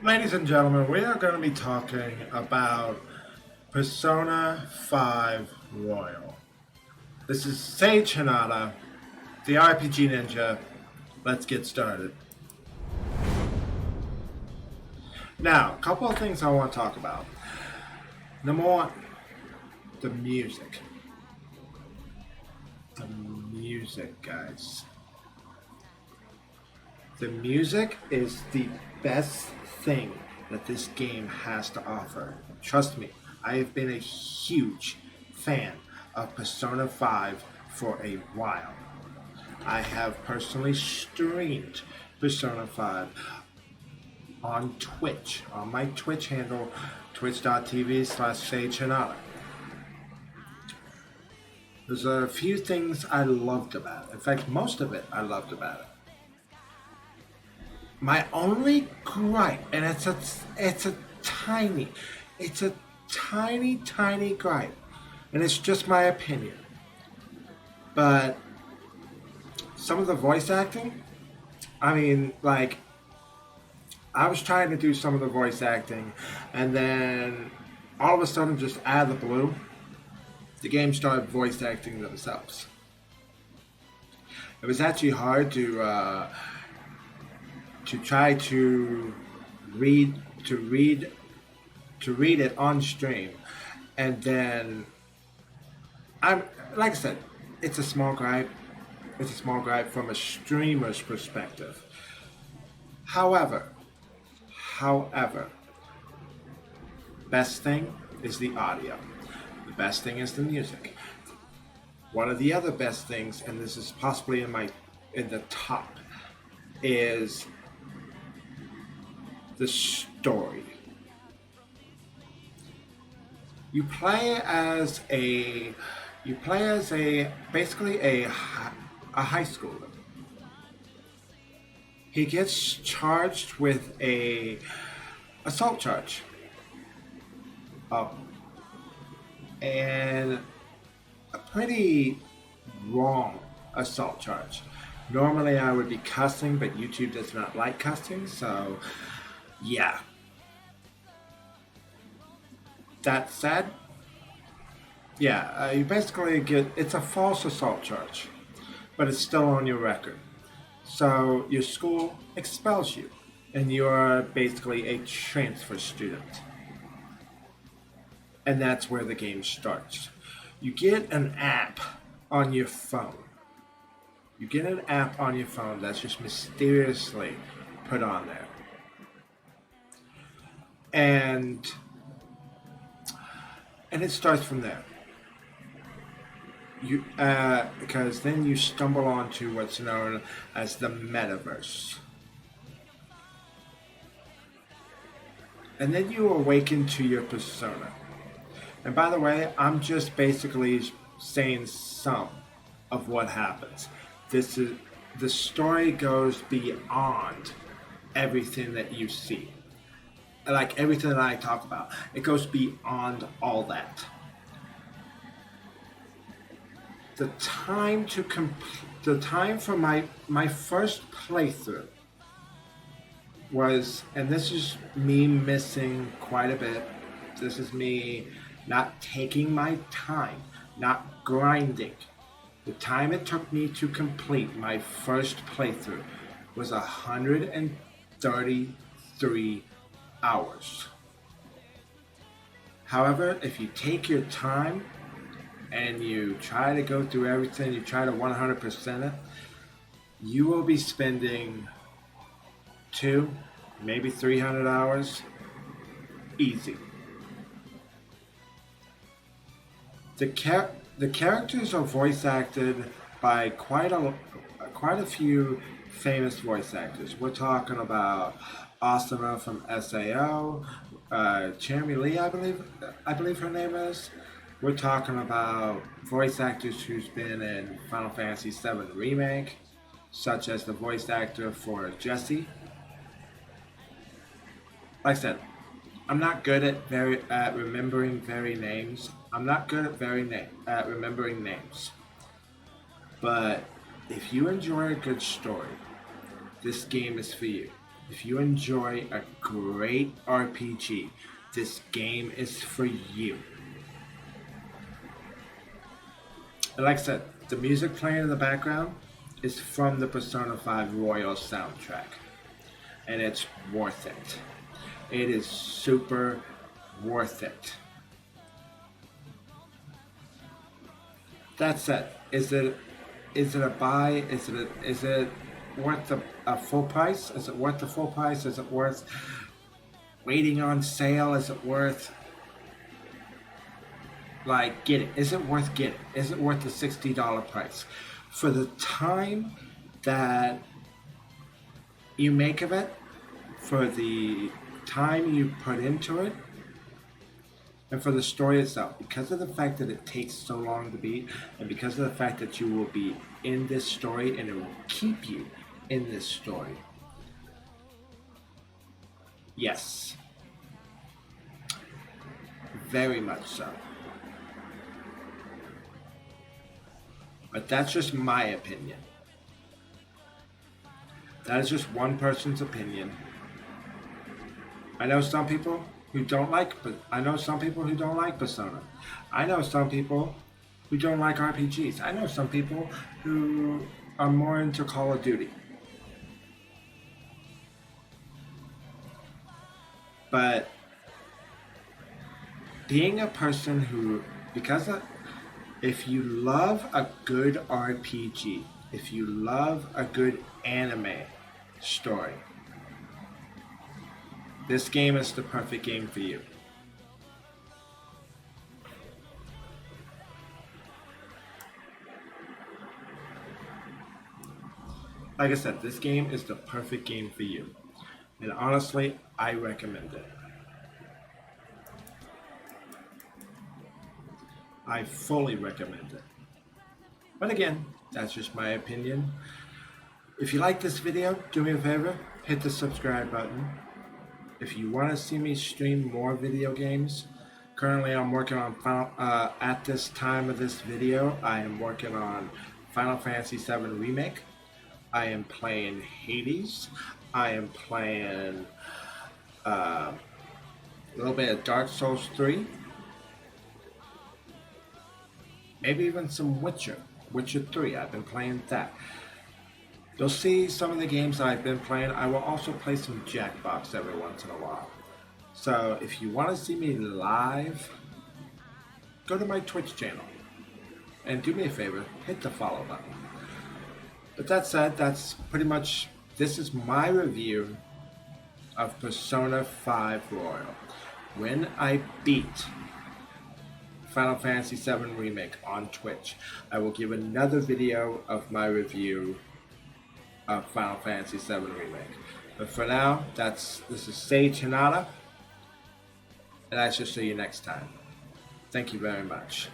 Ladies and gentlemen, we are going to be talking about Persona 5 Royal. This is Sage Hinata, the RPG Ninja. Let's get started. Now, a couple of things I want to talk about. Number one, the music. The music, guys. The music is the best thing that this game has to offer. Trust me, I have been a huge fan of Persona 5 for a while. I have personally streamed Persona 5 on Twitch, on my Twitch handle, twitch.tv/SageHinata. There's a few things I loved about it. In fact, most of it I loved about it. My only gripe, and it's a tiny gripe, and it's just my opinion. But some of the voice acting, I mean, like, I was trying to do some of the voice acting, and then all of a sudden, just out of the blue, the game started voice acting themselves. It was actually hard to try read to read to read it on stream, and then I'm like I said, it's a small gripe. It's a small gripe from a streamer's perspective. However, however, best thing is the audio. The best thing is the music. One of the other best things, and this is possibly in the top, is the story. You play as a basically a high schooler. He gets charged with a assault charge. Oh, and a pretty wrong assault charge. Normally I would be cussing, but YouTube does not like cussing, so yeah. That said, yeah, you basically get it's a false assault charge, but it's still on your record. So your school expels you, and you're basically a transfer student. And that's where the game starts. You get an app on your phone. You get an app on your phone that's just mysteriously put on there. And it starts from there. You because then you stumble onto what's known as the metaverse. And then you awaken to your persona. And by the way, I'm just basically saying some of what happens. This is the story goes beyond everything that you see. Like everything that I talk about, it goes beyond all that. The time for my first playthrough was, and this is me missing quite a bit. This is me not taking my time, not grinding. The time it took me to complete my first playthrough was 133 hours. However, if you take your time and you try to go through everything, you try to 100% it, you will be spending two, maybe 300 hours easy. The characters are voice acted by quite a few famous voice actors. We're talking about Asuna from SAO, Jeremy Lee, I believe her name is. We're talking about voice actors who's been in Final Fantasy VII Remake, such as the voice actor for Jesse. Like I said, I'm not good at remembering very names. I'm not good at remembering names. But if you enjoy a good story, this game is for you. if you enjoy a great RPG, this game is for you. And like I said, the music playing in the background is from the Persona 5 Royal soundtrack. And it's worth it. It is super worth it. That said, is it a buy? Is it worth a full price? Is it worth the full price? Is it worth waiting on sale? Is it worth like get it? Is it worth getting? Is it worth the $60 price? For the time that you make of it, for the time you put into it, and for the story itself, because of the fact that it takes so long to beat, and because of the fact that you will be in this story and it will keep you in this story. Yes. Very much so. But that's just my opinion. That is just one person's opinion. I know some people who don't like, but I know some people who don't like Persona. I know some people who don't like RPGs. I know some people who are more into Call of Duty. But being a person who, if you love a good RPG, if you love a good anime story, this game is the perfect game for you. Like I said, this game is the perfect game for you. And honestly, I recommend it. I fully recommend it. But again, that's just my opinion. If you like this video, do me a favor, hit the subscribe button. If you want to see me stream more video games, currently I'm working on at this time of this video, I am working on Final Fantasy VII Remake. I am playing Hades. I am playing a little bit of Dark Souls 3. Maybe even some Witcher 3. I've been playing that. You'll see some of the games that I've been playing. I will also play some Jackbox every once in a while. So if you want to see me live, go to my Twitch channel. And do me a favor, hit the follow button. But that said, that's pretty much, this is my review of Persona 5 Royal. When I beat Final Fantasy VII Remake on Twitch, I will give another video of my review of Final Fantasy VII Remake. But for now, this is Sage Hinata, and I shall see you next time. Thank you very much.